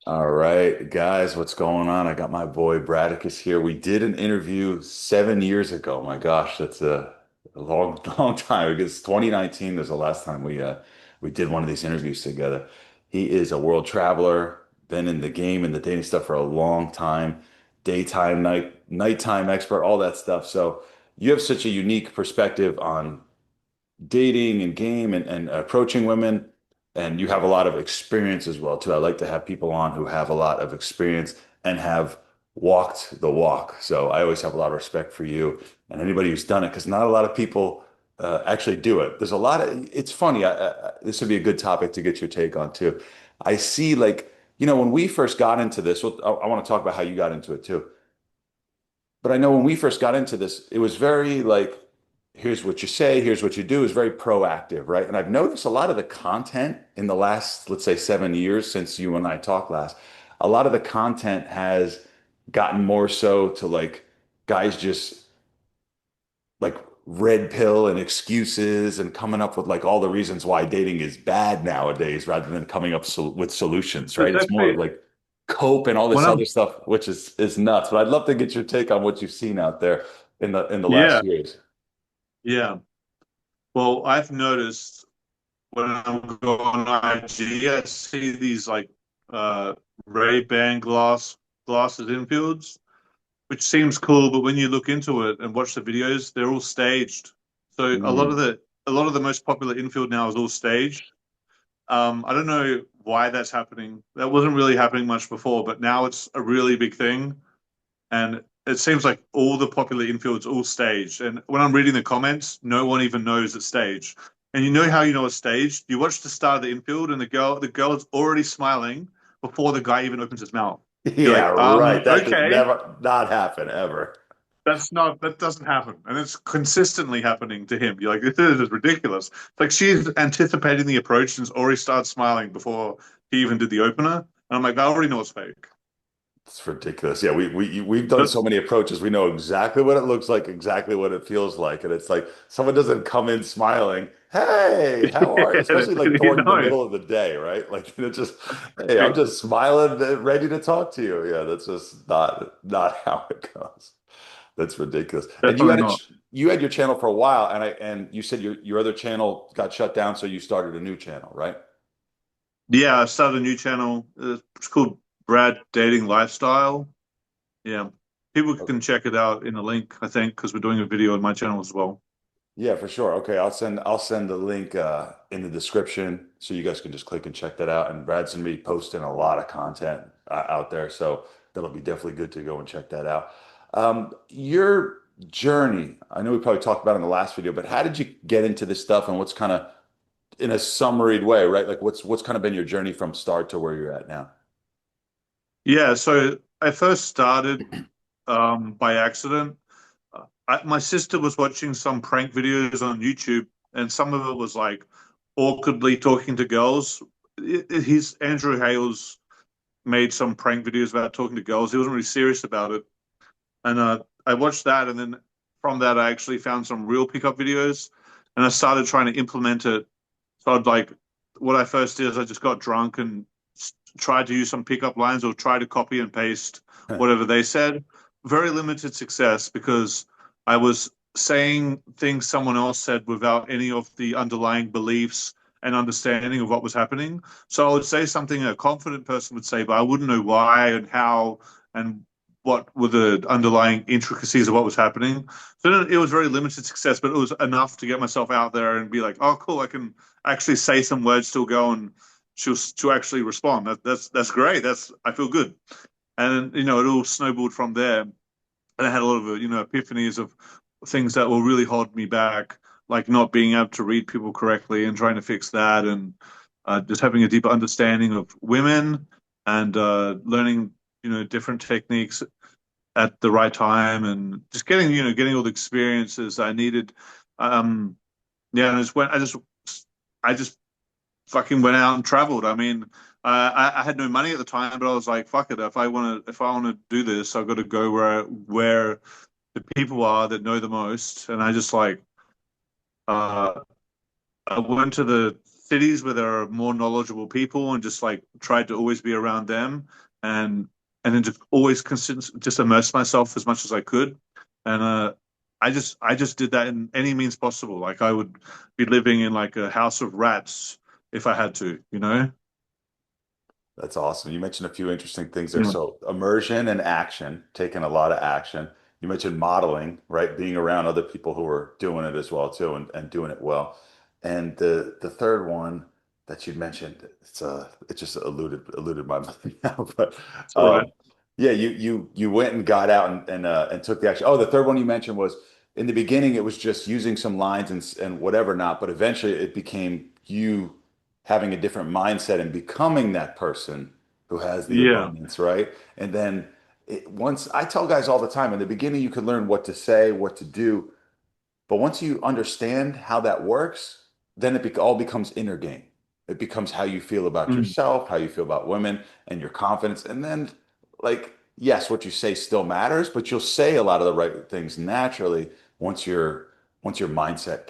All right, guys, what's going on? I got my boy Bradicus here. We did an interview 7 years ago. My gosh, that's a long, long time. Because 2019 was the last time we did one of these interviews together. He is a world traveler, been in the game and the dating stuff for a long time, daytime, nighttime expert, all that stuff. So you have such a unique perspective on dating and game and approaching women. And you have a lot of experience as well, too. I like to have people on who have a lot of experience and have walked the walk. So I always have a lot of respect for you and anybody who's done it because not a lot of people actually do it. There's a lot of, it's funny. This would be a good topic to get your take on, too. I see, like, when we first got into this, well, I want to talk about how you got into it, too. But I know when we first got into this, it was very like, here's what you say, here's what you do, is very proactive, right? And I've noticed a lot of the content in the last, let's say, 7 years since you and I talked last, a lot of the content has gotten more so to like guys just like red pill and excuses and coming up with like all the reasons why dating is bad nowadays rather than coming up with solutions, right? It's It's more of actually like cope and all this when other I'm stuff, which is nuts. But I'd love to get your take on what you've seen out there in the yeah, last years. yeah. Well, I've noticed when I go on IG, I see these like uh Ray-Ban glasses infields, which seems cool, but when you look into it and watch the videos, they're all staged. So Mm. a lot of the most popular infield now is all staged. I don't know why that's happening. That wasn't really happening much before, but now it's a really big thing. And it seems like all the popular infields all staged. And when I'm reading the comments, no one even knows it's staged. And you know how you know it's staged? You watch the start of the infield, and the girl is already smiling before the guy even opens his mouth. You're Yeah, like, right. That should okay, never not happen ever. that doesn't happen, and it's consistently happening to him. You're like, this is ridiculous. It's like she's anticipating the approach and already starts smiling before he even did the opener. And I'm like, I already know it's fake. It's ridiculous. Yeah, we've done But so many approaches. We know exactly what it looks like, exactly what it feels like, and it's like someone doesn't come in smiling. Hey, how are you? Especially like you toward the know, middle of the day, right? Like just, that's hey, I'm true. just smiling, ready to talk to you. Yeah, that's just not how it goes. That's ridiculous. And Definitely not. you had your channel for a while, and you said your other channel got shut down, so you started a new channel, right? Yeah, I started a new channel. It's called Brad Dating Lifestyle. Yeah, people can check it out in the link, I think, because we're doing a video on my channel as well. Yeah, for sure. Okay, I'll send the link in the description so you guys can just click and check that out. And Brad's gonna be posting a lot of content out there, so that'll be definitely good to go and check that out. Your journey, I know we probably talked about it in the last video, but how did you get into this stuff and what's kind of in a summaried way, right? Like what's kind of been your journey from start to where you're at now? Yeah, so I first started by accident. My sister was watching some prank videos on YouTube, and some of it was like awkwardly talking to girls. He's Andrew Hale's made some prank videos about talking to girls. He wasn't really serious about it. And I watched that, and then from that, I actually found some real pickup videos, and I started trying to implement it. So I'd like, what I first did is I just got drunk and tried to use some pickup lines or try to copy and paste whatever they said. Very limited success because I was saying things someone else said without any of the underlying beliefs and understanding of what was happening. So I would say something a confident person would say, but I wouldn't know why and how and what were the underlying intricacies of what was happening. So it was very limited success, but it was enough to get myself out there and be like, oh, cool, I can actually say some words to go and she'll actually respond. That's great. That's I feel good. And it all snowballed from there. And I had a lot of epiphanies of things that will really hold me back, like not being able to read people correctly and trying to fix that, and just having a deeper understanding of women and learning different techniques at the right time and just getting all the experiences I needed. Um, yeah, and I just fucking went out and traveled. I mean, I had no money at the time, but I was like, fuck it. If I want to do this, I've got to go where the people are that know the most. And I just like, uh, I went to the cities where there are more knowledgeable people and just like tried to always be around them and and then just always just immerse myself as much as I could. And I just did that in any means possible. Like I would be living in like a house of rats if I had to, you know? That's awesome. You mentioned a few interesting things there. Yeah. So immersion and action, taking a lot of action. You mentioned modeling, right? Being around other people who are doing it as well too and doing it well. And the third one that you mentioned, it just eluded my mind now. But It's all right. um yeah, you went and got out and took the action. Oh, the third one you mentioned was in the beginning it was just using some lines and whatever not, but eventually it became you having a different mindset and becoming that person who has the Yeah. abundance, right? And then once I tell guys all the time, in the beginning, you could learn what to say, what to do. But once you understand how that works, then all becomes inner game. It becomes how you feel about Mm. yourself, how you feel about women, and your confidence. And then, like, yes, what you say still matters, but you'll say a lot of the right things naturally once your mindset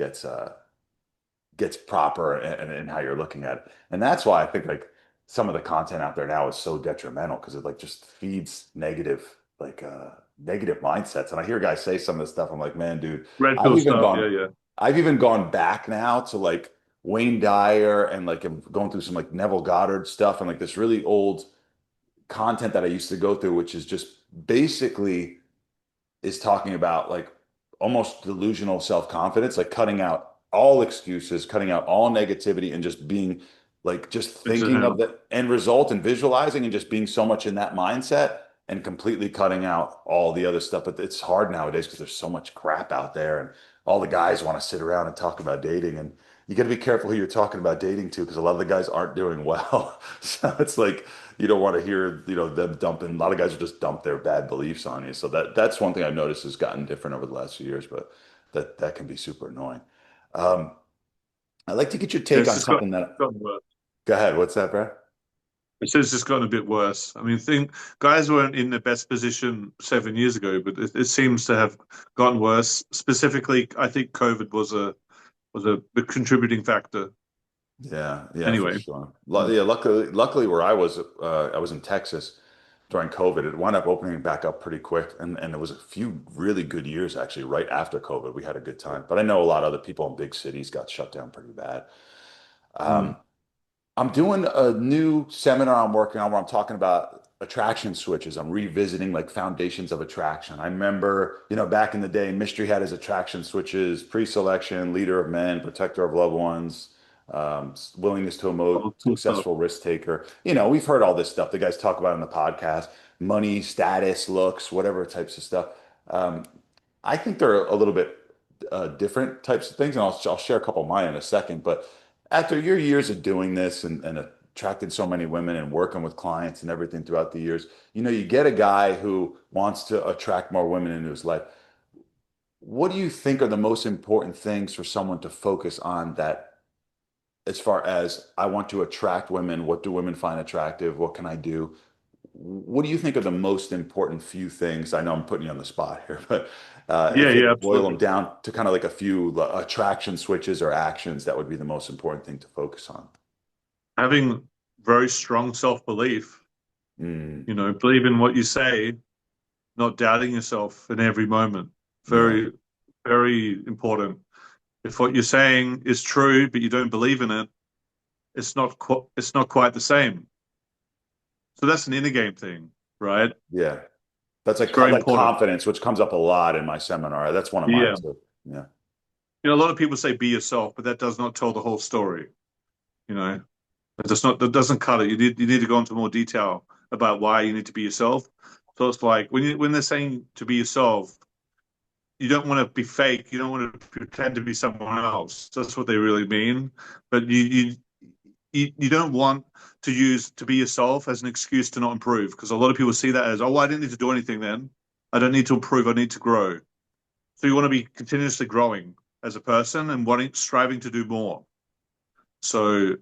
gets proper and how you're looking at it. And that's why I think like some of the content out there now is so detrimental because it like just feeds negative mindsets. And I hear guys say some of this stuff. I'm like, man, dude, Red I've pill even stuff. Yeah, gone, yeah. I've even gone back now to like Wayne Dyer and like I'm going through some like Neville Goddard stuff and like this really old content that I used to go through, which is just basically is talking about like almost delusional self-confidence, like cutting out all excuses, cutting out all negativity, and just being like just It's thinking of the end result and visualizing and just being so much in that mindset and completely cutting out all the other stuff. But it's hard nowadays because there's so much crap out there and all the guys want to sit around and talk about dating. And you got to be careful who you're talking about dating to because a lot of the guys aren't doing well. So it's like you don't want to hear, them dumping. A lot of guys will just dump their bad beliefs on you. So that's one thing I've noticed has gotten different over the last few years, but that can be super annoying. Um, I'd like to get your take it's on just got something that. gotten worse. Go ahead. What's that, Brad? It's just gotten a bit worse. I mean, think guys weren't in the best position 7 years ago, but it seems to have gotten worse. Specifically, I think COVID was a big contributing factor. Yeah, yeah, for Anyway, sure. Yeah, luckily where I was in Texas during COVID. It wound up opening back up pretty quick, and there was a few really good years actually right after COVID. We had a good time, but I know a lot of other people in big cities got shut down pretty bad. mm. Um, I'm doing a new seminar I'm working on where I'm talking about attraction switches. I'm revisiting like foundations of attraction. I remember, back in the day, Mystery had his attraction switches, pre-selection, leader of men, protector of loved ones, willingness to emote, Oh, cool stuff. successful risk taker. We've heard all this stuff. The guys talk about it in the podcast, money, status, looks, whatever types of stuff. Um, I think they're a little bit different types of things, and I'll share a couple of mine in a second. But after your years of doing this and attracting so many women and working with clients and everything throughout the years, you get a guy who wants to attract more women into his life. What do you think are the most important things for someone to focus on that as far as I want to attract women, what do women find attractive? What can I do? What do you think are the most important few things? I know I'm putting you on the spot here, but Yeah, if you had yeah, to boil them absolutely. down to kind of like a few attraction switches or actions, that would be the most important thing to focus on. Having very strong self-belief, Mm, believe in what you say, not doubting yourself in every moment. yeah, Very, very important. If what you're saying is true, but you don't believe in it, it's not quite the same. So that's an inner game thing, right? yeah. That's It's very like important. confidence, which comes up a lot in my seminar. That's one of mine Yeah. too. Yeah, A lot of people say be yourself, but that does not tell the whole story. You know, that doesn't cut it. You need to go into more detail about why you need to be yourself. So it's like when they're saying to be yourself, you don't want to be fake. You don't want to pretend to be someone else. That's what they really mean. But you don't want to use to be yourself as an excuse to not improve because a lot of people see that as, oh, well, I didn't need to do anything then. I don't need to improve. I need to grow. So you want to be continuously growing as a person and striving to do more. So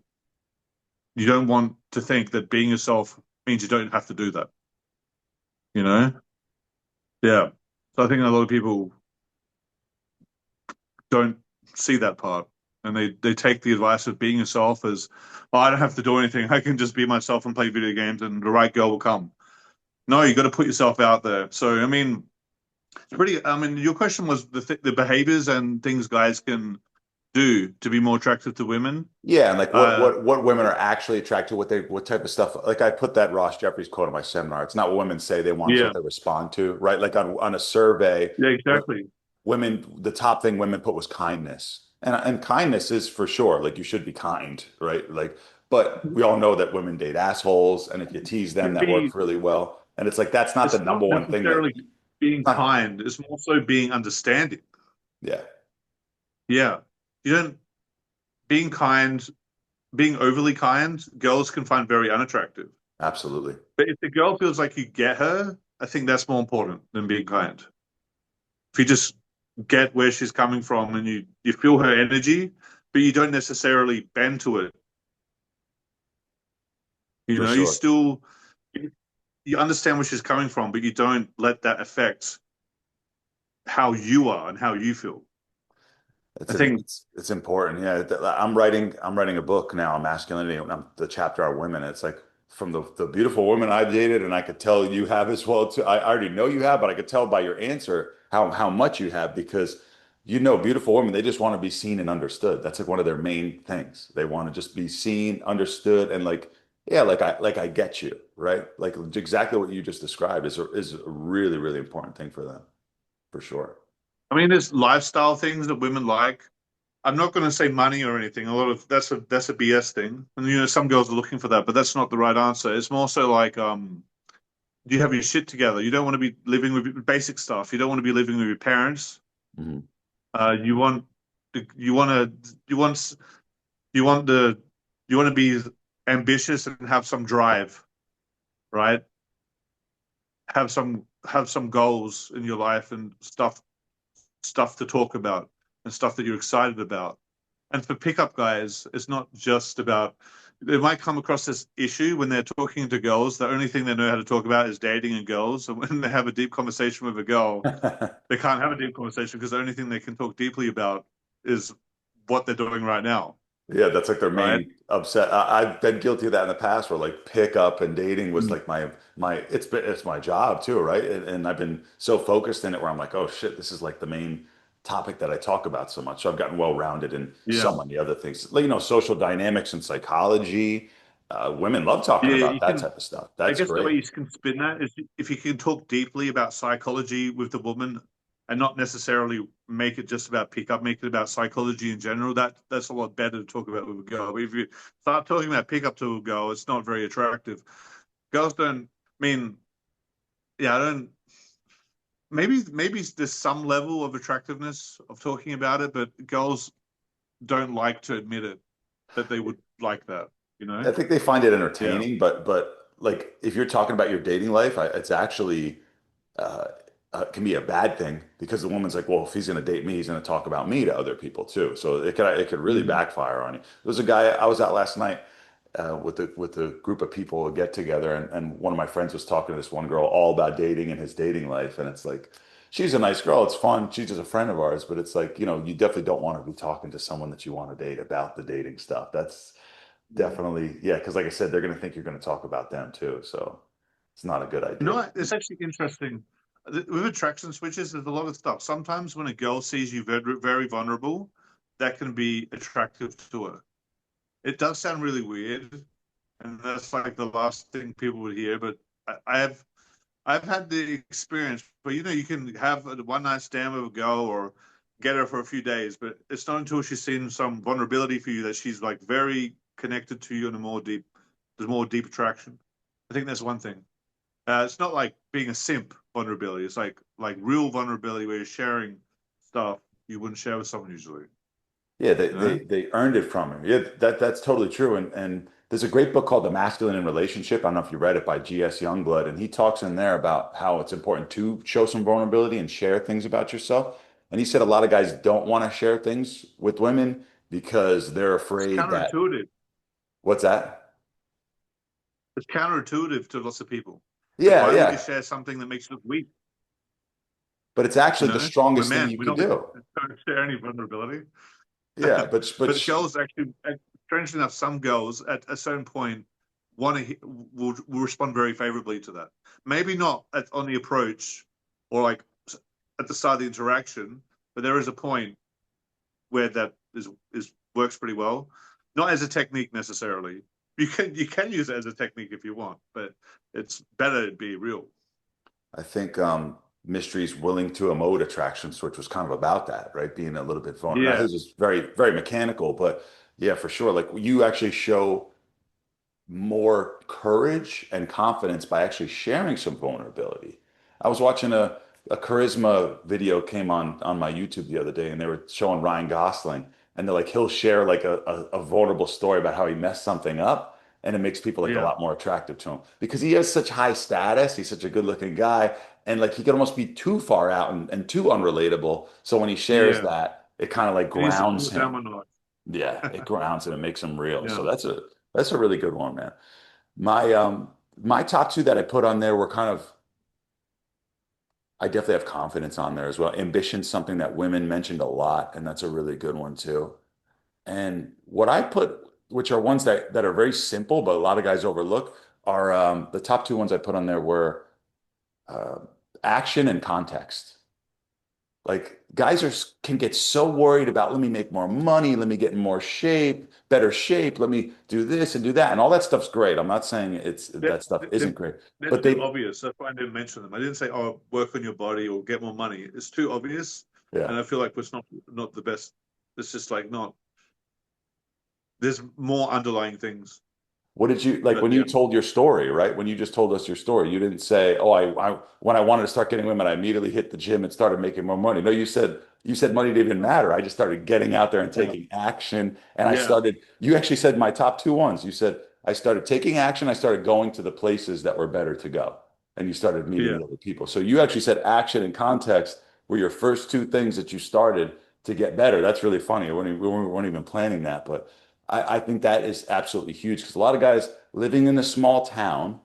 you don't want to think that being yourself means you don't have to do that. You know? Yeah. So I think a lot of people don't see that part. and they take the advice of being yourself as, oh, I don't have to do anything. I can just be myself and play video games, and the right girl will come. No, you got to put yourself out there. So, I mean, it's pretty. I mean, your question was the behaviors and things guys can do to be more attractive to women. Yeah, and like Uh, what women are actually attracted to, what type of stuff. Like I put that Ross Jeffries quote on my seminar. It's not what women say they want, it's what yeah, they respond to, right? Like on a survey, yeah, w- exactly. women, the top thing women put was kindness. And kindness is for sure, like you should be kind, right? Like, but we all know that women date assholes, and if you tease them, that Be works really well. And it's like that's not the It's number not one thing that necessarily being not, kind. It's more so being understanding. yeah, Yeah, you don't being kind, being overly kind. Girls can find very unattractive. absolutely. But if the girl feels like you get her, I think that's more important than being kind. If you just get where she's coming from and you feel her energy, but you don't necessarily bend to it. You For know, sure. you understand where she's coming from, but you don't let that affect how you are and how you feel. I think, It's important. Yeah, I'm writing a book now on masculinity, and I'm the chapter on women. It's like from the beautiful women I've dated, and I could tell you have as well too. I already know you have, but I could tell by your answer how much you have because beautiful women, they just want to be seen and understood. That's like one of their main things. They want to just be seen, understood, and like yeah, like I get you, right? Like exactly what you just described is a really, really important thing for them, for sure. I mean, there's lifestyle things that women like. I'm not going to say money or anything. A lot of that's a BS thing, and some girls are looking for that, but that's not the right answer. It's more so like, do you have your shit together? You don't want to be living with basic stuff. You don't want to be living with your parents. Mhm. You want you want you want you want the you want to be ambitious and have some drive, right? Have some goals in your life and stuff to talk about and stuff that you're excited about. And for pickup guys, it's not just about. They might come across this issue when they're talking to girls. The only thing they know how to talk about is dating and girls. And when they have a deep conversation with a girl, they can't have a deep conversation because the only thing they can talk deeply about is what they're doing right now, Yeah, that's like their right? main upset. I've been guilty of that in the past where like pickup and dating was Mm. like it's my job too, right? And I've been so focused in it where I'm like, oh shit, this is like the main topic that I talk about so much. So I've gotten well-rounded in Yeah. so many other things. Like, social dynamics and psychology. Women love talking Yeah, about you that can. type of stuff. I That's guess the way great. you can spin that is if you can talk deeply about psychology with the woman and not necessarily make it just about pickup, make it about psychology in general. That's a lot better to talk about with a girl. But if you start talking about pickup to a girl, it's not very attractive. Girls don't mean, yeah, I don't. Maybe there's some level of attractiveness of talking about it, but girls don't like to admit it that they would like that. You I know? think they find it Yeah. entertaining, but like if you're talking about your dating life, it's actually uh, can be a bad thing because the woman's like, well, if he's going to date me, he's going to talk about me to other people too. So it could really Mm. backfire on you. There was a guy I was out last night with a group of people get together, and one of my friends was talking to this one girl all about dating and his dating life, and it's like. She's a nice girl. It's fun. She's just a friend of ours, but it's like, you definitely don't want to be talking to someone that you want to date about the dating stuff. That's definitely, yeah, because like I said, they're going to think you're going to talk about them too. So it's not a good You idea. know, it's actually interesting. With attraction switches, there's a lot of stuff. Sometimes when a girl sees you very vulnerable, that can be attractive to her. It does sound really weird, and that's like the last thing people would hear. But I've had the experience, but you can have a one night stand with a girl or get her for a few days, but it's not until she's seen some vulnerability for you that she's like very connected to you in a there's more deep attraction. I think that's one thing. It's not like being a simp vulnerability. It's like real vulnerability where you're sharing stuff you wouldn't share with someone usually. Yeah, they, You they know? they earned it from him. Yeah, that's totally true. And there's a great book called The Masculine in Relationship. I don't know if you read it by G.S. Youngblood, and he talks in there about how it's important to show some vulnerability and share things about yourself. And he said a lot of guys don't want to share things with women because they're It's afraid that counterintuitive. what's that? It's counterintuitive to lots of people. It's like, Yeah, why would you yeah. share something that makes you look weak? But it's You actually the know, we're strongest thing men. you We could don't do. don't share any vulnerability. Yeah, But girls actually, strangely enough, some girls at a certain point want to will respond very favorably to that. Maybe not on the approach or like at the start of the interaction, but there is a point where that is works pretty well. Not as a technique necessarily. You can use it as a technique if you want, but it's better to be real. I think Mystery's willing to emote attraction switch was kind of about that, right? Being a little bit vulnerable. Now Yeah, his is very, very mechanical, but yeah, for sure. Like you actually show more courage and confidence by actually sharing some vulnerability. I was watching a charisma video came on my YouTube the other day, and they were showing Ryan Gosling, and they're like he'll share like a vulnerable story about how he messed something up, and it makes people like a yeah, lot more attractive to him because he has such high status. He's such a good looking guy, and like he could almost be too far out and too unrelatable. So when he shares yeah. that, it kind of like It needs to grounds cool down him. a notch. Yeah, it grounds him and makes him real. So Yeah. that's a really good one, man. My top two that I put on there were kind of I definitely have confidence on there as well. Ambition's something that women mentioned a lot, and that's a really good one too. And what I put, which are ones that are very simple, but a lot of guys overlook, are the top two ones I put on there were uh, action and context. Like guys can get so worried about let me make more money, let me get in more shape, better shape, let me do this and do that, and all that stuff's great. I'm not saying it's They're, that stuff they're, isn't great, they're but too they, obvious. That's why I didn't mention them. I didn't say, "Oh, work on your body or get more money." It's too obvious, yeah. and I feel like it's not the best. It's just like not. There's more underlying things, What did you like but when yeah, you told your story, right? When you just told us your story, you didn't say, "Oh, I when I wanted to start getting women, I immediately hit the gym and started making more money." No, you said money didn't even matter. I just started getting out there and yeah, taking action, and I yeah, started. You actually said my top two ones. You said I started taking action. I started going to the places that were better to go, and you started meeting yeah. the other people. So you actually said action and context were your first two things that you started to get better. That's really funny. We weren't even planning that, but. I think that is absolutely huge because a lot of guys living in a small town,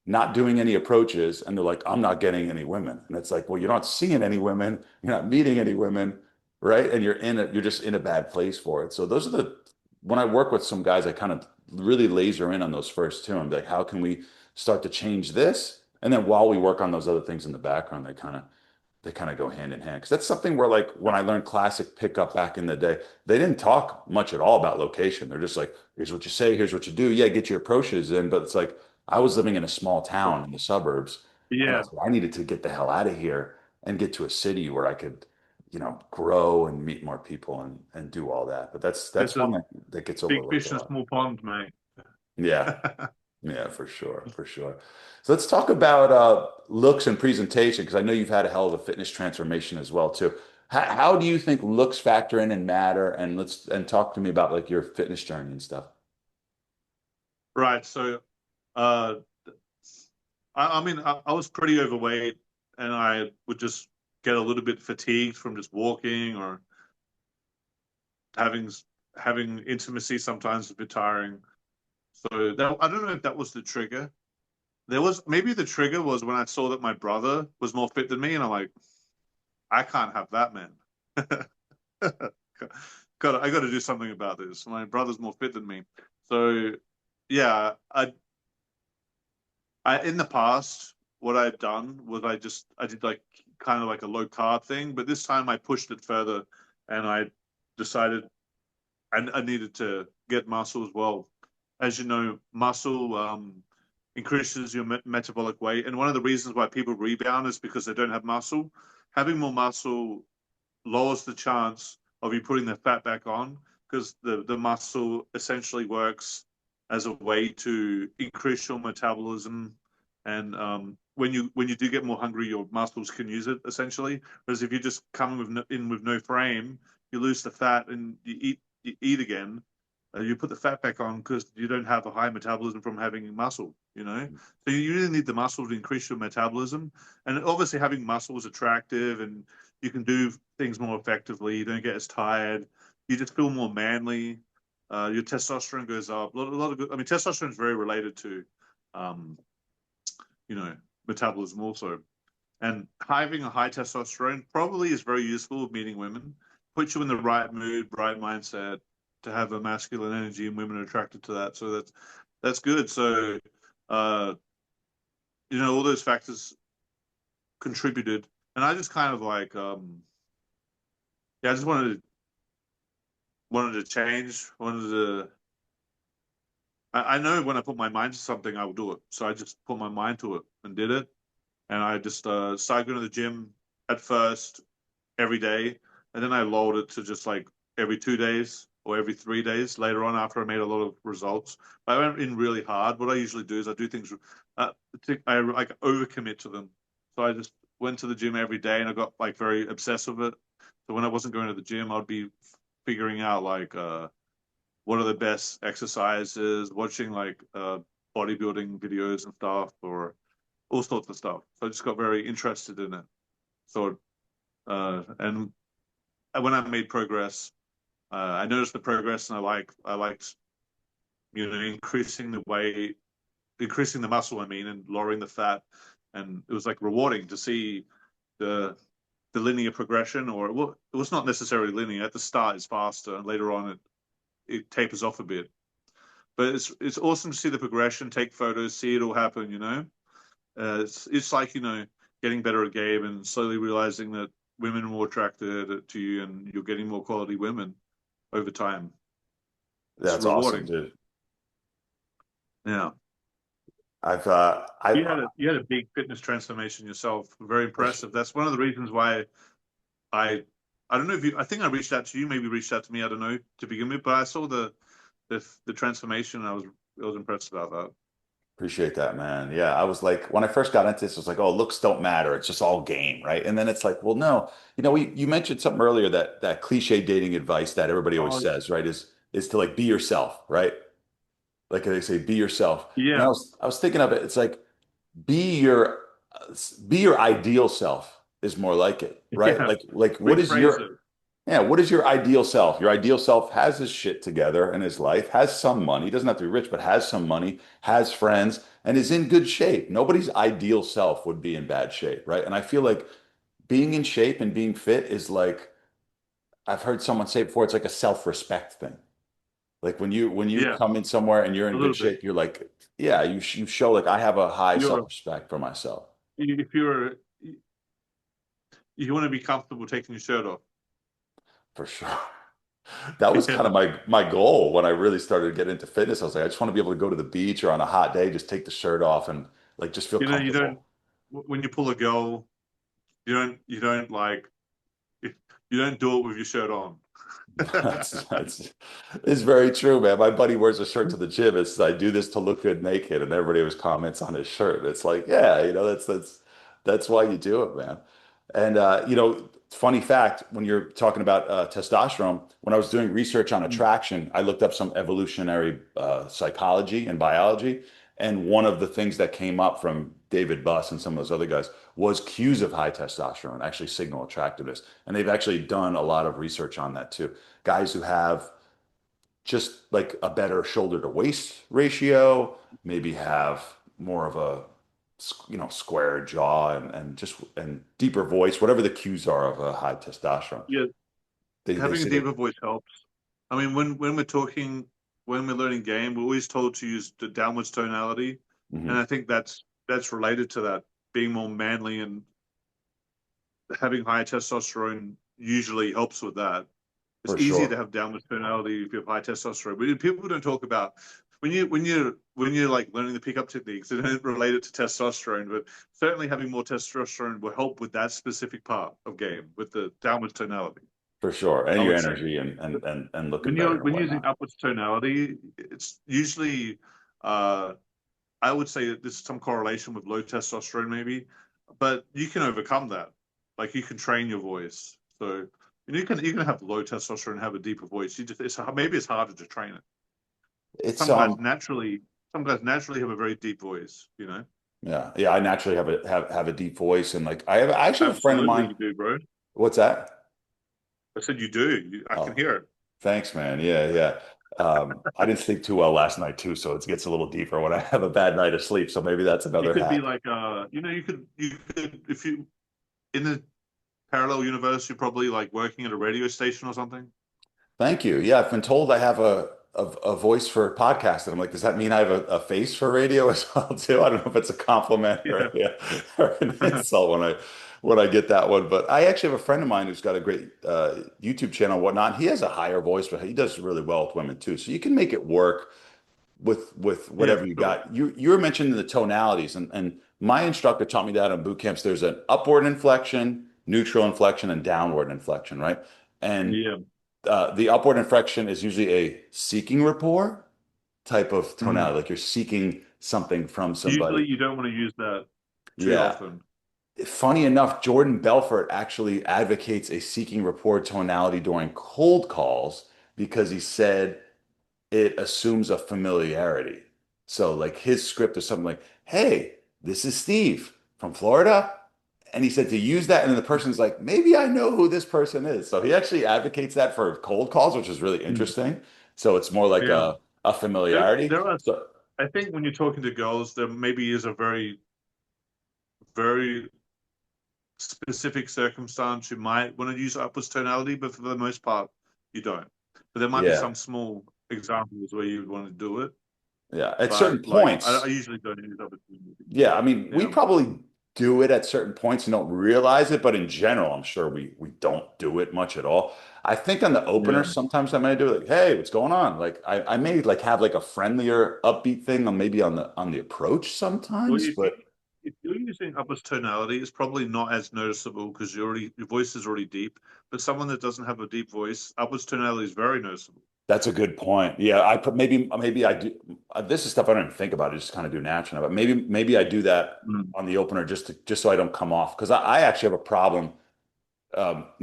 not doing any approaches, and they're like, I'm not getting any women. And it's like, well, you're not seeing any women, you're not meeting any women, right? And you're just in a bad place for it. So those are when I work with some guys, I kind of really laser in on those first two. I'm like, how can we start to change this? And then while we work on those other things in the background, they kind of go hand in hand because that's something where like when I learned classic pickup back in the day, they didn't talk much at all about location. They're just like, here's what you say, here's what you do. Yeah, get your approaches in. But it's like I was living in a small town in the suburbs, and I Yeah. was like, I needed to get the hell out of here and get to a city where I could, grow and meet more people and do all that. But that's It's that's a one that gets big overlooked a fish in a lot. small pond, mate. Yeah. Yeah, for sure, for sure. So let's talk about looks and presentation because I know you've had a hell of a fitness transformation as well too. How do you think looks factor in and matter? And talk to me about like your fitness journey and stuff. Right. So, uh, I mean, I was pretty overweight, and I would just get a little bit fatigued from just walking or having having intimacy. Sometimes a bit tiring. So that I don't know if that was the trigger. There was maybe the trigger was when I saw that my brother was more fit than me, and I'm like, I can't have that, man. I got to do something about this. My brother's more fit than me. So yeah, I in the past, what I'd done was I did like kind of like a low carb thing, but this time I pushed it further, and I decided I needed to get muscle as well. As you know, muscle increases your metabolic weight, and one of the reasons why people rebound is because they don't have muscle. Having more muscle lowers the chance of you putting the fat back on because the muscle essentially works as a way to increase your metabolism. And when you do get more hungry, your muscles can use it essentially. Whereas if you just come in with no frame, you lose the fat and you eat again. You put the fat back on because you don't have a high metabolism from having muscle. So you really need the muscle to increase your metabolism. And obviously, having muscle is attractive, and you can do things more effectively. You don't get as tired. You just feel more manly. Your testosterone goes up. A lot of good. I mean, testosterone is very related to, um, you know, metabolism also. And having a high testosterone probably is very useful with meeting women puts you in the right mood, right mindset to have a masculine energy, and women are attracted to that. So that's good. So uh, all those factors contributed, and I just kind of like yeah, I just wanted to change, wanted to. I know when I put my mind to something, I will do it. So I just put my mind to it and did it, and I just started going to the gym at first every day, and then I lowered it to just like every 2 days or every 3 days later on after I made a lot of results. I went in really hard. What I usually do is I do things, uh, I like overcommit to them. So I just went to the gym every day and I got like very obsessed with it. So when I wasn't going to the gym, I'd be figuring out like what are the best exercises, watching like bodybuilding videos and stuff, or all sorts of stuff. So I just got very interested in it. So and when I made progress, I noticed the progress, and I liked increasing the weight, increasing the muscle. I mean, and lowering the fat, and it was like rewarding to see the the linear progression. Or well, it was not necessarily linear. At the start, it's faster, and later on, it tapers off a bit. But it's awesome to see the progression, take photos, see it all happen. It's like getting better at game and slowly realizing that women are more attracted to you, and you're getting more quality women over time. It's That's awesome, rewarding. dude. Yeah. I've You had a big fitness transformation yourself. Very impressive. That's one of the reasons why I I don't know if you I think I reached out to you, maybe reached out to me, I don't know, to begin with, but I saw the transformation, and I was impressed about that. Appreciate that, man. Yeah, I was like, when I first got into this, I was like, oh, looks don't matter. It's just all game, right? And then it's like, well, no. You mentioned something earlier that cliche dating advice that everybody always Oh says, right? Is to like be yourself, right? Like they say, be yourself. And yeah. I was thinking of it. It's like be your be your ideal self is more like it, right? Yeah. Like what is Rephrase your it. yeah, what is your ideal self? Your ideal self has his shit together in his life, has some money, doesn't have to be rich, but has some money, has friends, and is in good shape. Nobody's ideal self would be in bad shape, right? And I feel like being in shape and being fit is like I've heard someone say before, it's like a self-respect thing. Like when you Yeah, come in somewhere and you're a in good little bit. shape, you're like, yeah, you show like I have a high You're self-respect for myself. if you're you want to be comfortable taking your shirt off. For sure. That was kind Yeah. of my goal when I really started to get into fitness. I was like, I just want to be able to go to the beach or on a hot day, just take the shirt off and like just feel You don't comfortable. when you pull a girl, you don't like you don't do it with your shirt on. That's it's very true, man. My buddy wears a shirt to the gym. It's I do this to look good naked, and everybody always comments on his shirt. It's like, yeah, that's why you do it, man. And funny fact, when you're talking about testosterone, when I was doing research on attraction, I looked up some evolutionary psychology and biology, and one of the things that came up from David Buss and some of those other guys was cues of high testosterone actually signal attractiveness, and they've actually done a lot of research on that too. Guys who have just like a better shoulder to waist ratio, maybe have more of a square jaw and deeper voice, whatever the cues are of a high testosterone. Yeah, They having a say that deeper voice helps. I mean, when we're learning game, we're always told to use the downwards tonality, and mhm, I think that's related to that being more manly, and having higher testosterone usually helps with that. It's for easier to sure. have downward tonality if you have high testosterone. But people don't talk about when you're like learning the pickup techniques. They don't relate it to testosterone, but certainly having more testosterone will help with that specific part of game with the downward tonality. For sure. And I your would say energy and looking when better you're and when using whatnot. upwards tonality, it's usually uh, I would say that there's some correlation with low testosterone, maybe, but you can overcome that. Like you can train your voice, so you can have low testosterone and have a deeper voice. Maybe it's harder to train it. It's Some guys naturally, some guys naturally have a very deep voice. yeah, I naturally have a deep voice and like I actually have a friend of Absolutely, mine. you do, bro. What's that? I said you do. I can Oh, hear it. thanks, man. Yeah, yeah. I didn't sleep too well last night too, so it gets a little deeper when I have a bad night of sleep. So maybe that's You another could be hack. like, you could if you in the parallel universe, you're probably like working at a radio station or something. Thank you. Yeah, I've been told I have a voice for podcasting. I'm like, does that mean I have a face for radio as well too? I don't know if it's a compliment or, Yeah. yeah, or an insult when I get that one. But I actually have a friend of mine who's got a great YouTube channel and whatnot. He has a higher voice, but he does really well with women too. So you can make it work with Yeah, whatever for you sure. got. You were mentioning the tonalities, and my instructor taught me that on boot camps. There's an upward inflection, neutral inflection, and downward inflection, right? And Yeah. the upward inflection is usually a seeking rapport type of Mm. tonality, like you're seeking something from Usually somebody. you don't want to use that too Yeah. often. Funny enough, Jordan Belfort actually advocates a seeking rapport tonality during cold calls because he said it assumes a familiarity. So, like his script is something like, "Hey, this is Steve from Florida." And he said to use that, and then the person's like, maybe I know who this person is. So he actually advocates that for cold calls, which is really Mm. interesting. So it's more like Yeah. a There, familiarity. there are, So I think when you're talking to girls, there maybe is a very, very specific circumstance you might want to use upwards tonality, but for the most part, you don't. But there might be yeah, some small examples where you would want to do it, yeah. At certain but like I points, usually don't use upwards tonality. yeah. I mean, we Yeah. probably do it at certain points and don't realize it, but in general, I'm sure we don't do it much at all. I think on the opener, Yeah. sometimes I may do it like, hey, what's going on? Like I may like have like a friendlier, upbeat thing on maybe on the approach Well, sometimes, but if you're using upwards tonality, it's probably not as noticeable because your voice is already deep. But someone that doesn't have a deep voice, upwards tonality is very noticeable. that's a good point. Yeah, I put maybe I do this is stuff I don't even think about. I just kind of do naturally. But maybe I do that Mm. on the opener just so I don't come off because I actually have a problem.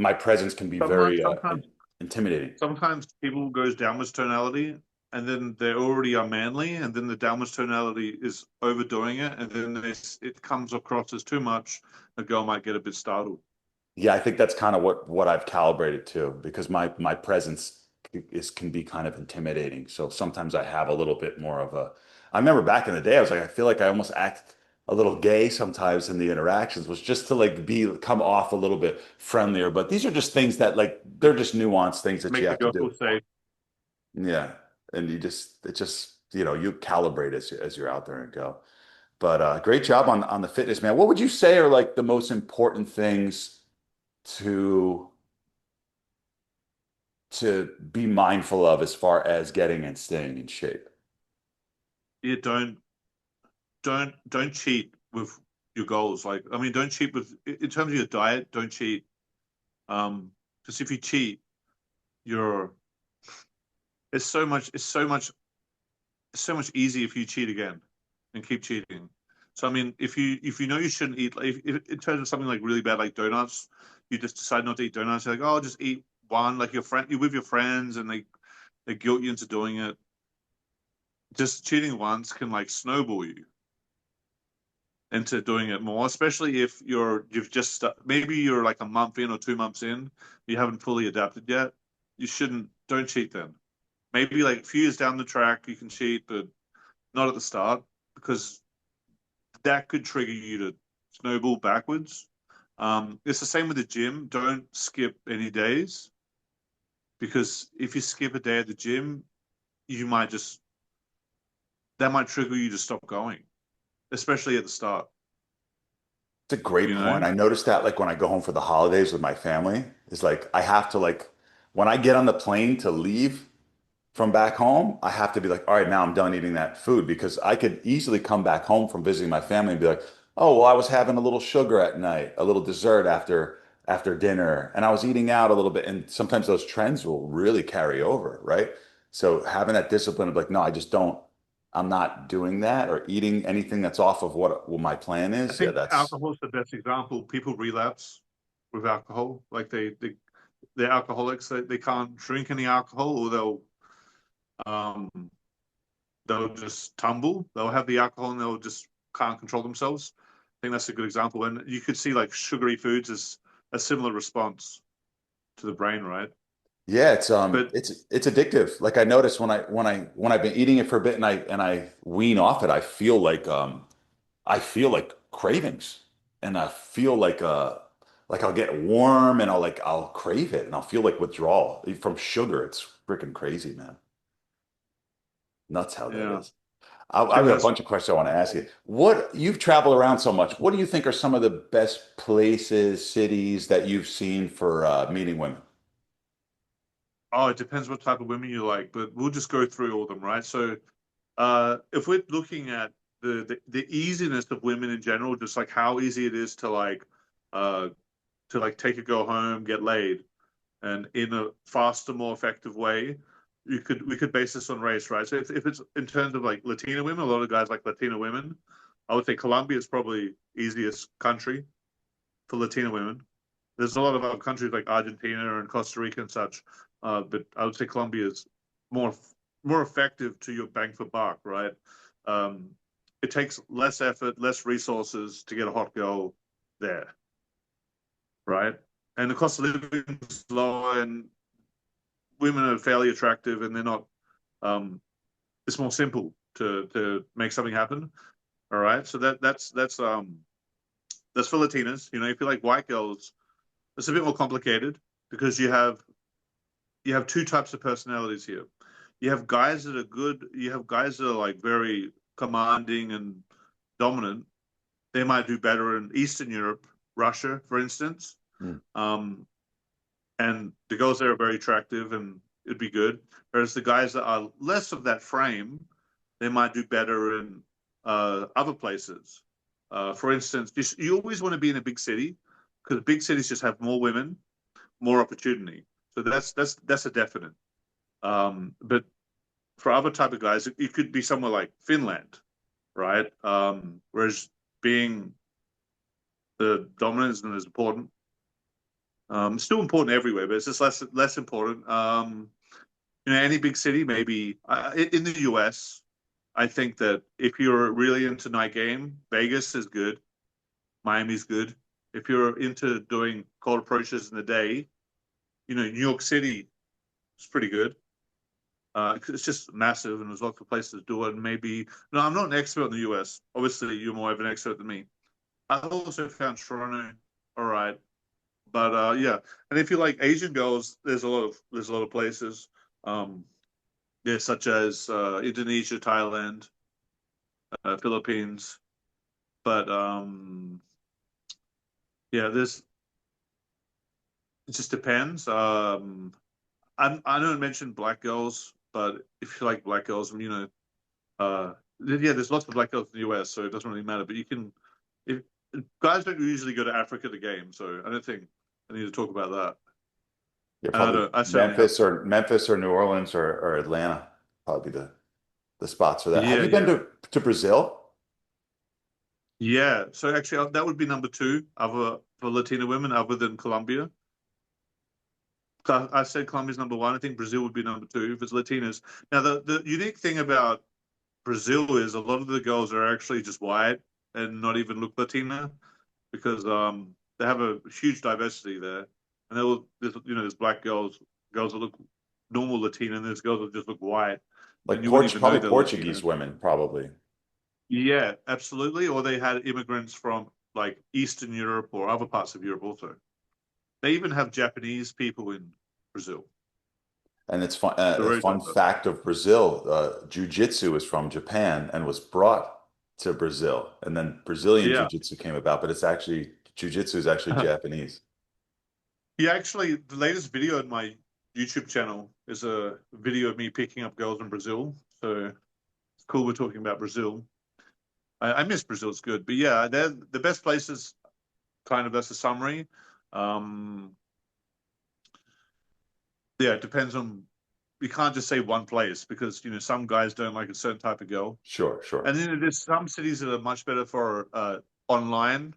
My presence can be Sometimes, very sometimes, intimidating. sometimes people goes downwards tonality, and then they already are manly, and then the downwards tonality is overdoing it, and then it comes across as too much. A girl might get a bit startled. Yeah, I think that's kind of what I've calibrated to because my presence is can be kind of intimidating. So sometimes I have a little bit more of a. I remember back in the day, I was like, I feel like I almost act a little gay sometimes in the interactions, was just to like be come off a little bit friendlier. But these are just things that like they're just nuanced things that you Make the have to girl feel do. safe. Yeah, and it just you calibrate as you're out there and go. But great job on the fitness, man. What would you say are like the most important things to be mindful of as far as getting and staying in shape? Yeah, don't cheat with your goals. Like, I mean, don't cheat with in terms of your diet. Don't cheat. Because if you cheat, you're it's so much easier if you cheat again and keep cheating. So I mean, if you know you shouldn't eat, like if in terms of something like really bad like donuts, you just decide not to eat donuts. You're like, oh, I'll just eat one. Like your friend, you're with your friends, and they guilt you into doing it. Just cheating once can like snowball you into doing it more, especially if you've just maybe you're like a month in or 2 months in, you haven't fully adapted yet. You shouldn't don't cheat then. Maybe like a few years down the track you can cheat, but not at the start because that could trigger you to snowball backwards. It's the same with the gym. Don't skip any days because if you skip a day at the gym, you might just that might trigger you to stop going, especially at the start. It's a great You point. know, I noticed that like when I go home for the holidays with my family, is like I have to like when I get on the plane to leave from back home, I have to be like, all right, now I'm done eating that food because I could easily come back home from visiting my family and be like, oh, well, I was having a little sugar at night, a little dessert after dinner, and I was eating out a little bit. And sometimes those trends will really carry over, right? So having that discipline of like, no, I just don't, I'm not doing that or eating anything that's off of what my plan I is. Yeah, think that's alcohol is the best example. People relapse with alcohol, like they're alcoholics. They can't drink any alcohol, or um they'll just tumble. They'll have the alcohol and they'll just can't control themselves. I think that's a good example. And you could see like sugary foods as a similar response to the brain, right? yeah, But it's addictive. Like I notice when I've been eating it for a bit and I wean off it, I feel like cravings and I feel like I'll get warm and I'll crave it and I'll feel like withdrawal from sugar. It's freaking crazy, man. Nuts how that Yeah. is. See, I've got a that's bunch of questions I want to ask you. What you've traveled around so much, what do you think are some of the best places, cities that you've seen for meeting women? oh, it depends what type of women you like, but we'll just go through all of them, right? So, if we're looking at the easiness of women in general, just like how easy it is uh, to like take a girl home, get laid, and in a faster, more effective way, we could base this on race, right? So if it's in terms of like Latina women, a lot of guys like Latina women. I would say Colombia is probably easiest country for Latina women. There's a lot of other countries like Argentina and Costa Rica and such, but I would say Colombia is more more effective to your bang for buck, right? Um, it takes less effort, less resources to get a hot girl there, right? And the cost of living is lower, and women are fairly attractive, and they're not. Um, it's more simple to make something happen. All right, so that's for Latinas. You know, if you like white girls, it's a bit more complicated because you have two types of personalities here. You have guys that are good. You have guys that are like very commanding and dominant. They might do better in Eastern Europe, Russia, for instance. Hmm. Um, and the girls there are very attractive and it'd be good. Whereas the guys that are less of that frame, they might do better in other places. For instance, you always want to be in a big city because big cities just have more women, more opportunity. So that's a definite. But for other type of guys, it could be somewhere like Finland, right? Whereas being the dominant isn't as important. Still important everywhere, but it's just less important. You know, any big city, maybe in the US, I think that if you're really into night game, Vegas is good, Miami's good. If you're into doing cold approaches in the day, you know, New York City is pretty good. It's just massive, and there's lots of places to do it. And maybe no, I'm not an expert in the US. Obviously, you're more of an expert than me. I also found Toronto all right, but yeah. And if you like Asian girls, there's a lot of places. Um, yeah, such as Indonesia, Thailand, Philippines. But yeah, there's it just depends. I don't mention black girls, but if you like black girls, you know, yeah, there's lots of black girls in the US, so it doesn't really matter. But you can, if guys don't usually go to Africa to game, so I don't think I need to talk about that. Yeah, And I probably don't, I certainly have. Memphis or New Orleans or Atlanta, probably the spots for that. Have Yeah, you been yeah, to Brazil? yeah. So actually, that would be number two, other for Latina women, other than Colombia. So I said Colombia's number one. I think Brazil would be number two if it's Latinas. Now, the unique thing about Brazil is a lot of the girls are actually just white and not even look Latina because they have a huge diversity there, and there's you know there's black girls, girls that look normal Latina, and there's girls that just look white, and Like you wouldn't even know Probably they're Latina. Portuguese women, probably. Yeah, absolutely. Or they had immigrants from like Eastern Europe or other parts of Europe also. They even have Japanese people in Brazil. And it's fun. They're A very fun diverse. fact of Brazil: Jiu-Jitsu is from Japan and was brought to Brazil, and then Brazilian Yeah. Jiu-Jitsu came about. But it's actually Jiu-Jitsu is actually Japanese. Yeah, actually, the latest video on my YouTube channel is a video of me picking up girls in Brazil. So it's cool we're talking about Brazil. I miss Brazil, it's good. But yeah, they're the best places, kind of as a summary. Um, yeah, it depends on, you can't just say one place because, you know, some guys don't like a certain type of girl. Sure, sure. And then there's some cities that are much better for online,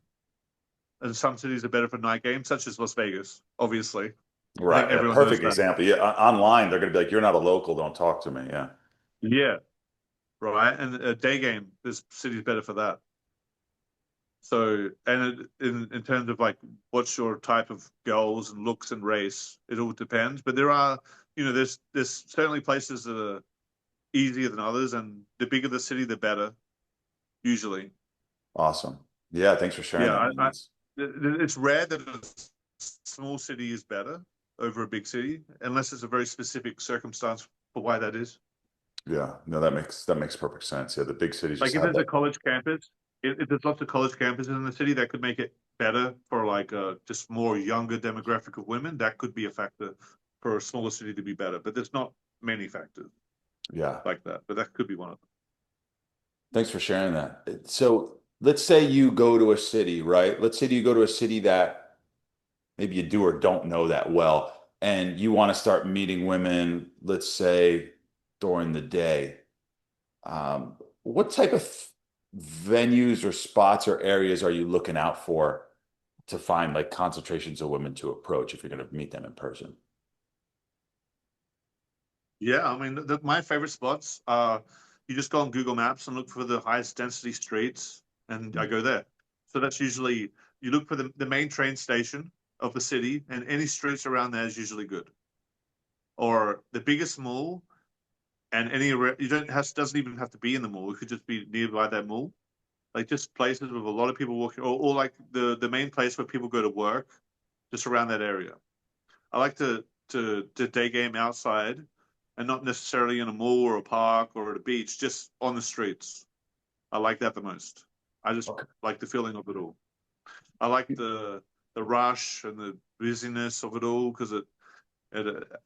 and some cities are better for night games, such as Las Vegas, obviously. I think Right. A everyone knows perfect that. example. Yeah, online they're going to be like, "You're not a local. Don't talk to me." Yeah. Yeah, right. And a day game, this city's better for that. So, and in terms of like what's your type of goals and looks and race, it all depends. But there are, you know, there's certainly places that are easier than others, and the bigger the city, the better, usually. Awesome. Yeah. Thanks for sharing Yeah, that, man. I That's It's rare that a small city is better over a big city, unless it's a very specific circumstance for why that is. Yeah, no, that makes perfect sense. Yeah, the big cities just Like if have there's a that. college campus, if there's lots of college campuses in the city, that could make it better for like just more younger demographic of women. That could be a factor for a smaller city to be better, but there's not many factors Yeah, like that. But that could be one of them. thanks for sharing that. So let's say you go to a city, right? Let's say you go to a city that maybe you do or don't know that well, and you want to start meeting women, let's say during the day. What type of venues or spots or areas are you looking out for to find like concentrations of women to approach if you're going to meet them in person? Yeah, I mean, my favorite spots are you just go on Google Maps and look for the highest density streets, and I go there. So that's usually you look for the main train station of the city, and any streets around there is usually good. Or the biggest mall, and you don't has doesn't even have to be in the mall. It could just be nearby that mall, like just places with a lot of people walking, or like the main place where people go to work, just around that area. I like to day game outside and not necessarily in a mall or a park or at a beach, just on the streets. I like that the most. I just Okay. like the feeling of it all. I like the rush and the busyness of it all because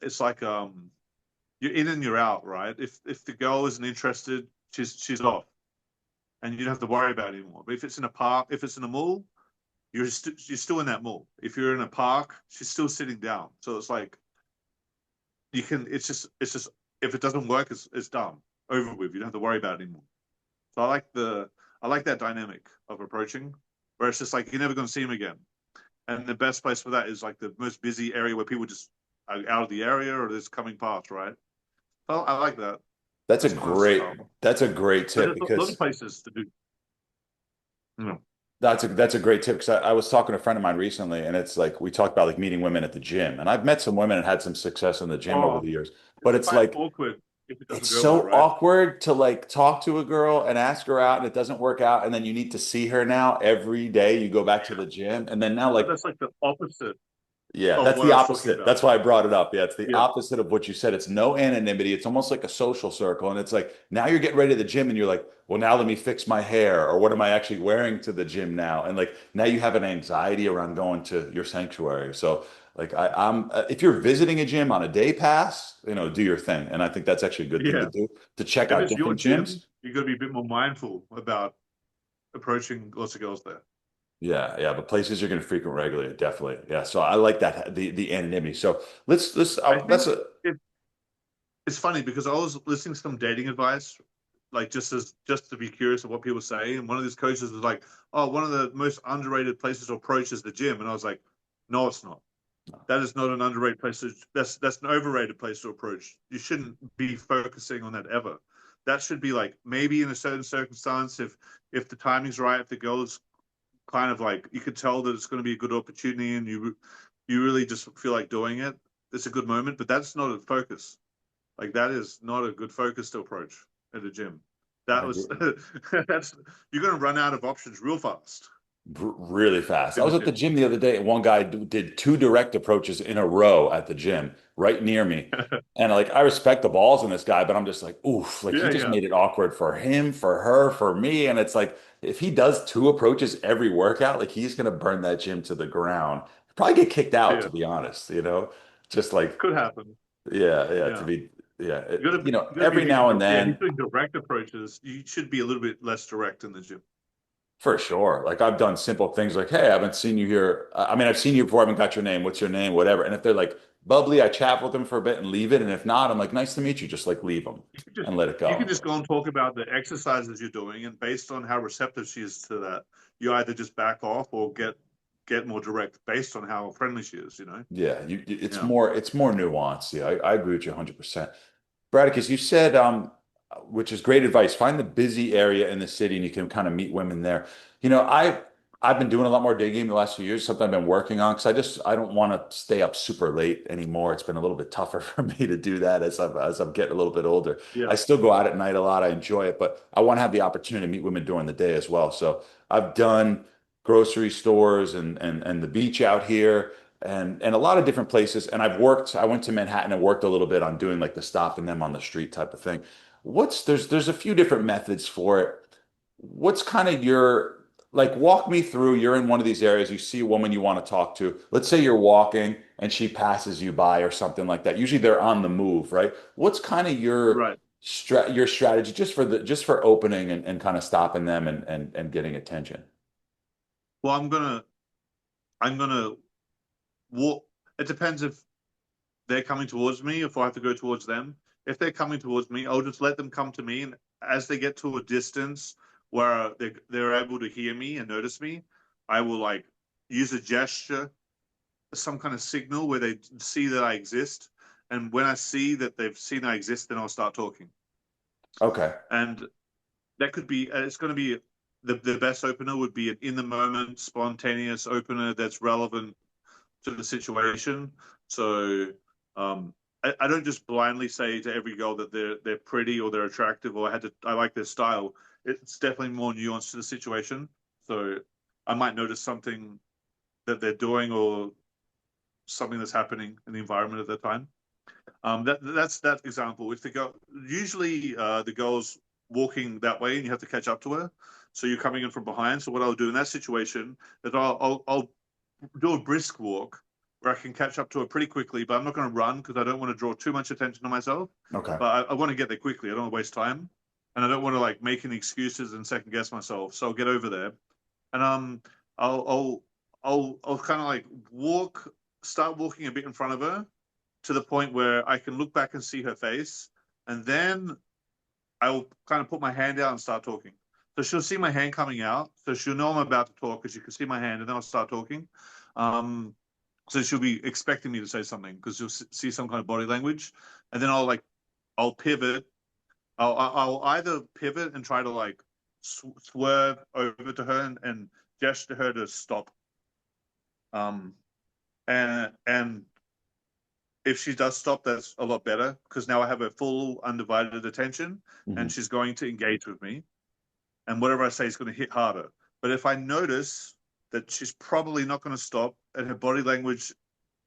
it's like you're in and you're out, right? If the girl isn't interested, she's off, and you don't have to worry about it anymore. But if it's in a park, if it's in a mall, you're still in that mall. If you're in a park, she's still sitting down. So it's like you can it's just if it doesn't work, it's done, over with. You don't have to worry about it anymore. So I like that dynamic of approaching, where it's just like you're never going to see him again. And the best place for that is like the most busy area where people just are out of the area or just coming past, right? So I like that. That's a That's my great style. that's a great But tip there's a lot of because places to do. You know. that's a great tip because I was talking to a friend of mine recently and it's like we talked about like meeting women at the gym and I've met some women and had some success in the gym over Oh, the years, it's but it's quite like awkward if it it's doesn't go well, so right? awkward to like talk to a girl and ask her out and it doesn't work out and then you need to see her now every day you go back to the gym and then now like That's like the opposite yeah, of that's what the I was talking opposite. about. That's why I brought it up. Yeah, it's the Yeah, opposite of what you said. It's no anonymity. It's almost like a social circle. And it's like now you're getting ready to the gym and you're like, well, now let me fix my hair or what am I actually wearing to the gym now? And like now you have an anxiety around going to your sanctuary. So like I'm if you're visiting a gym on a day pass, do your thing. And I think that's actually a good thing to yeah. do to check If out it's your different gym, gyms. you got to be a bit more mindful about approaching lots of girls there. Yeah, yeah, but places you're going to frequent regularly, definitely. Yeah, so I like that the anonymity. So let's I that's think a it's funny because I was listening to some dating advice, like just to be curious of what people say, and one of these coaches was like, "Oh, one of the most underrated places to approach is the gym," and I was like, "No, it's not. That is not an underrated place. That's an overrated place to approach. You shouldn't be focusing on that ever. That should be like maybe in a certain circumstance, if the timing's right, if the girl is kind of like you could tell that it's going to be a good opportunity, and you really just feel like doing it. It's a good moment, but that's not a focus. Like that is not a good focus to approach at a gym. I That was agree. that's you're going to run out of options real fast Really fast. I in the was at the gym. gym the other day, and one guy did two direct approaches in a row at the gym right near me. And like, I respect the balls in this guy, but I'm just like, oof, like he Yeah, just yeah, made it awkward for him, for her, for me. And it's like, if he does two approaches every workout, like he's gonna burn that gym to the ground. Probably get kicked out, yeah. to be honest. Just like, Could happen. yeah, yeah, Yeah. yeah, You got to be a every bit. now and Yeah, he's then. doing direct approaches. You should be a little bit less direct in the gym. For sure. Like I've done simple things like, hey, I haven't seen you here. I mean, I've seen you before. I haven't got your name. What's your name? Whatever. And if they're like bubbly, I chat with them for a bit and leave it. And if not, I'm like, nice to meet you. Just like leave them You can just and let it you go. can just go and talk about the exercises you're doing, and based on how receptive she is to that, you either just back off or get more direct based on how friendly she is. You know. Yeah, Yeah. it's more nuanced. Yeah, I agree with you 100%. Bradicus, you said, which is great advice. Find the busy area in the city, and you can kind of meet women there. You know, I've been doing a lot more digging the last few years. Something I've been working on because I don't want to stay up super late anymore. It's been a little bit tougher for me to do that as I'm getting a little bit older. I Yeah. still go out at night a lot. I enjoy it, but I want to have the opportunity to meet women during the day as well. So I've done grocery stores and the beach out here and a lot of different places. And I went to Manhattan and worked a little bit on doing like the stopping them on the street type of thing. There's a few different methods for it. What's kind of your like walk me through, you're in one of these areas, you see a woman you want to talk to. Let's say you're walking and she passes you by or something like that. Usually they're on the move, right? What's kind of Right. your strategy just for opening and kind of stopping them and getting attention? Well, I'm gonna walk. It depends if they're coming towards me, if I have to go towards them. If they're coming towards me, I'll just let them come to me, and as they get to a distance where they're able to hear me and notice me, I will like use a gesture, some kind of signal where they see that I exist. And when I see that they've seen I exist, then I'll start talking. Okay. And that could be it's going to be the best opener would be an in the moment, spontaneous opener that's relevant to the situation. So I don't just blindly say to every girl that they're pretty or they're attractive or I like their style. It's definitely more nuanced to the situation. So I might notice something that they're doing or something that's happening in the environment at that time. That's that example. If the girl usually the girl's walking that way and you have to catch up to her, so you're coming in from behind. So what I'll do in that situation is I'll do a brisk walk where I can catch up to her pretty quickly, but I'm not going to run because I don't want to draw too much attention to myself. Okay. But I want to get there quickly. I don't want to waste time, and I don't want to like make any excuses and second guess myself. So I'll get over there, and I'll I'll I'll kind of like start walking a bit in front of her to the point where I can look back and see her face, and then I will kind of put my hand out and start talking. So she'll see my hand coming out, so she'll know I'm about to talk because you can see my hand, and then I'll start talking. Um, so she'll be expecting me to say something because she'll see some kind of body language, and then I'll pivot. I'll either pivot and try to like swerve over to her and gesture her to stop. Um, and if she does stop, that's a lot better because now I have her full undivided attention Mhm. and she's going to engage with me. And whatever I say is going to hit harder. But if I notice that she's probably not going to stop and her body language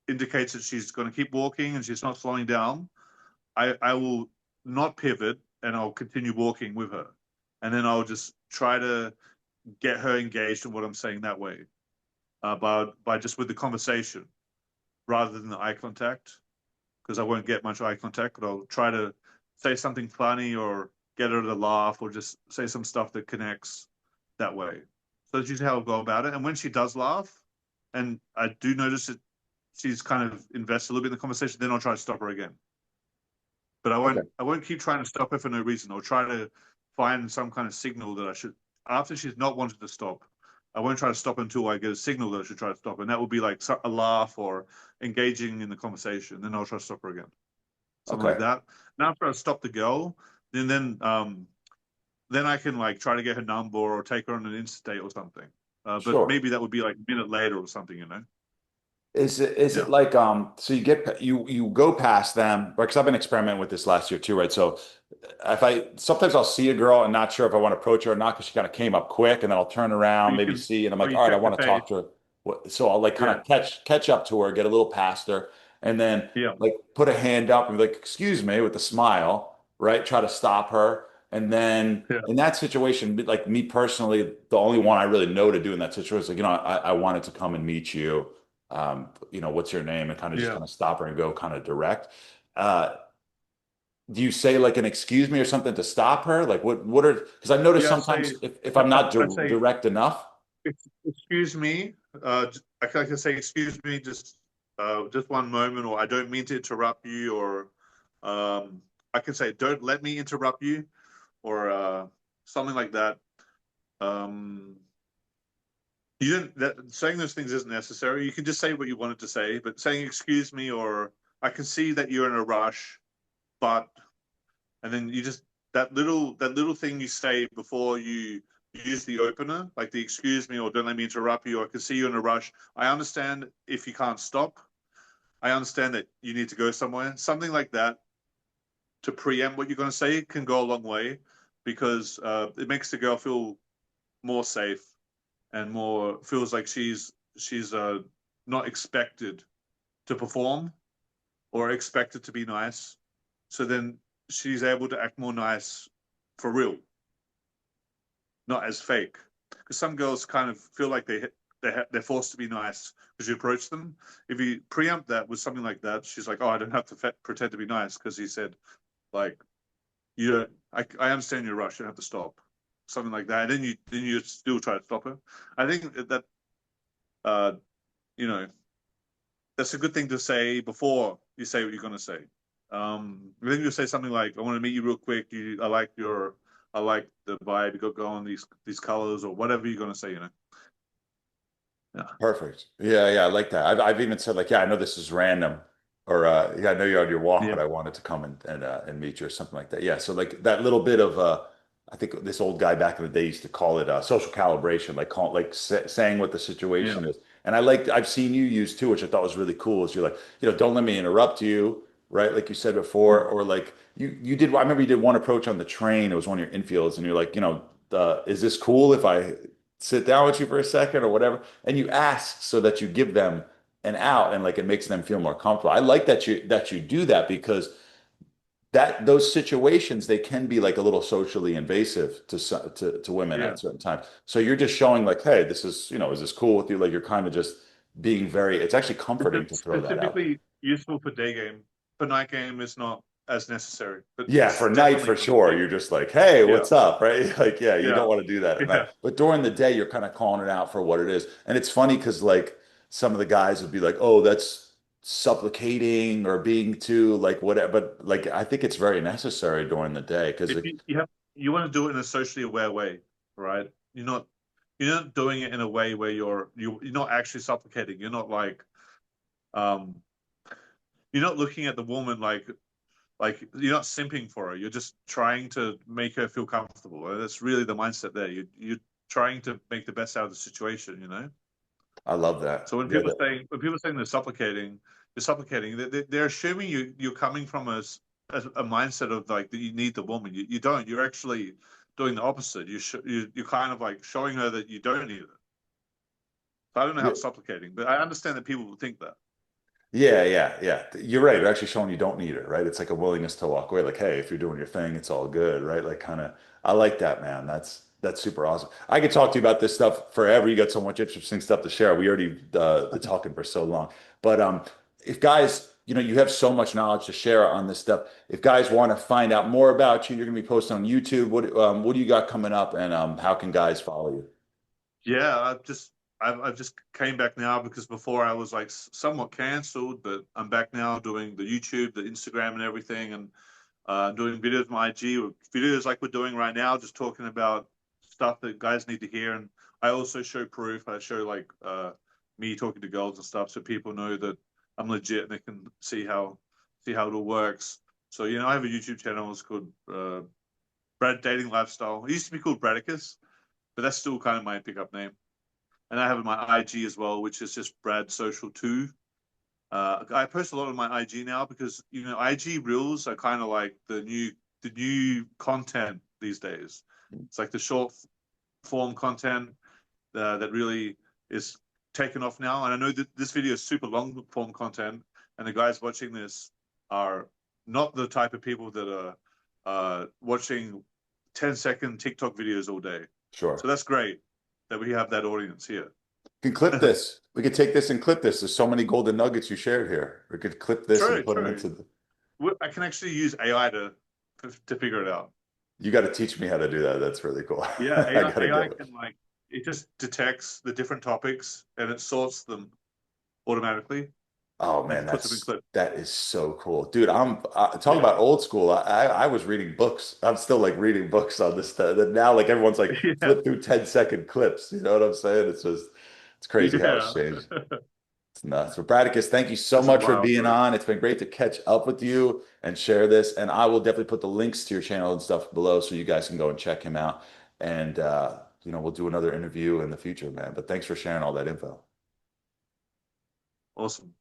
indicates that she's going to keep walking and she's not slowing down, I will not pivot and I'll continue walking with her. And then I'll just try to get her engaged in what I'm saying that way, by just with the conversation rather than the eye contact, because I won't get much eye contact, but I'll try to say something funny or get her to laugh or just say some stuff that connects that way. So that's usually how I'll go about it. And when she does laugh, and I do notice that she's kind of invested a little bit in the conversation, then I'll try to stop her again. But Okay. I won't keep trying to stop her for no reason. I'll try to find some kind of signal that I should after she's not wanted to stop. I won't try to stop until I get a signal that I should try to stop. And that would be like a laugh or engaging in the conversation. Then I'll try to stop her again. Something like Okay. that. And after I stop the girl, then I can like try to get her number or take her on an Insta date or something. But Sure. maybe that would be like a minute later or something, you know? Is it Yeah. like so you go past them because I've been experimenting with this last year too, right? So if I sometimes I'll see a girl and not sure if I want to approach her or not because she kind of came up quick, and then I'll turn Or around, you maybe can, see, and I'm or like, you all right, I check her want to face. talk to her. So I'll like kind Yeah. of catch up to her, get a little past her, and then Yeah. like put a hand up and be like, excuse me, with a smile, right? Try to stop her. And then Yeah. in that situation, like me personally, the only one I really know to do in that situation is like, I wanted to come and meet you. What's your name? And kind of just Yeah. kind of stop her and go kind of direct. Uh, do you say like an excuse me or something to stop her? Like what are, because I've noticed Yeah. I say, sometimes if I'm not I say, direct enough. excuse me. I can say, excuse me, just one moment, or I don't mean to interrupt you, or um, I can say, don't let me interrupt you, or something like that. Um, you don't saying those things isn't necessary. You can just say what you wanted to say, but saying excuse me or I can see that you're in a rush, but and then you just that little thing you say before you use the opener, like the excuse me or don't let me interrupt you, or I can see you in a rush. I understand if you can't stop. I understand that you need to go somewhere. Something like that to preempt what you're going to say can go a long way because it makes the girl feel more safe. and more feels like she's not expected to perform or expected to be nice. So then she's able to act more nice for real, not as fake. Because some girls kind of feel like they're forced to be nice because you approach them. If you preempt that with something like that, she's like, "Oh, I don't have to pretend to be nice because he said like you don't. I understand your rush. You don't have to stop." Something like that, and then you still try to stop her. I think that uh, you know that's a good thing to say before you say what you're going to say. Then you say something like, "I want to meet you real quick. I like the vibe you got going. These colors or whatever you're going to say. Yeah, Perfect. Yeah, yeah, I like that. I've even said like, yeah, I know this is random, or yeah, I know you're on your walk, yeah, but I wanted to come and meet you or something like that. Yeah, so like that little bit of I think this old guy back in the day used to call it social calibration, like saying what the yeah, situation is. And I've seen you use too, which I thought was really cool. Is you're like, don't let me interrupt you, right? Like you said before, mm, or like you did. I remember you did one approach on the train. It was one of your infields, and you're like, is this cool if I sit down with you for a second or whatever? And you ask so that you give them an out and like it makes them feel more comfortable. I like that you do that because that those situations they can be like a little socially invasive to women yeah. at certain times. So you're just showing like, hey, this is, is this cool with you? Like you're kind of just being very, it's actually comforting to It's throw that out there. specifically useful for day game. For night game, it's not as necessary, but Yeah, it's for night definitely for for the sure. day You're game. just like, hey, Yeah, what's up? Right? Like, yeah, you yeah, don't want to do that at night. yeah. But during the day, you're kind of calling it out for what it is. And it's funny because like some of the guys would be like, oh, that's supplicating or being too like whatever. But like I think it's very necessary during the day because If like, you want to do it in a socially aware way, right? You're not doing it in a way where you're not actually supplicating. Um you're not looking at the woman like you're not simping for her. You're just trying to make her feel comfortable. And that's really the mindset there. You're trying to make the best out of the situation. I love So that. when Yeah, people saying they're supplicating. They're assuming you're coming from a mindset of like that you need the woman. You don't. You're actually doing the opposite. You're kind of like showing her that you don't need it. So I don't know how yeah. it's supplicating, but I understand that people will think that. Yeah, yeah, yeah. You're right. They're actually showing you don't need it, right? It's like a willingness to walk away. Like, hey, if you're doing your thing, it's all good, right? Like, kind of. I like that, man. That's super awesome. I could talk to you about this stuff forever. You got so much interesting stuff to share. We already been talking for so long. But if guys, you have so much knowledge to share on this stuff. If guys want to find out more about you, you're gonna be posting on YouTube. What do you got coming up, and how can guys follow you? Yeah, I've just came back now because before I was like somewhat cancelled, but I'm back now doing the YouTube, the Instagram, and everything, and doing videos on IG, videos like we're doing right now, just talking about stuff that guys need to hear. And I also show proof. I show like me talking to girls and stuff, so people know that I'm legit and they can see how it all works. So I have a YouTube channel. It's called Brad Dating Lifestyle. It used to be called Bradicus, but that's still kind of my pickup name. And I have my IG as well, which is just Brad Social 2. I post a lot on my IG now because IG Reels are kind of like the new content these days. It's like the short form content that really is taken off now. And I know that this video is super long form content, and the guys watching this are not the type of people that are watching 10-second TikTok videos all day. So Sure. that's great that we have that audience here. We can clip this. We could take this and clip this. There's so many golden nuggets you shared here. We could clip this and True, put them true. into the. I can actually use AI to figure it out. You got to teach me how to do that. That's really cool. Yeah, I got to AI get it. can like it just detects the different topics and it sorts them automatically Oh man, and puts them in that's clips. that is so cool, dude. I'm talking Yeah, about old school. I was reading books. I'm still like reading books on this stuff. And now like everyone's like yeah, flip through 10-second clips. You know what I'm saying? It's crazy how it's yeah. changed. It's nuts. But Bradicus, thank you so This is much for wild, being bro. on. It's been great to catch up with you and share this. And I will definitely put the links to your channel and stuff below so you guys can go and check him out. And we'll do another interview in the future, man. But thanks for sharing all that info. Awesome.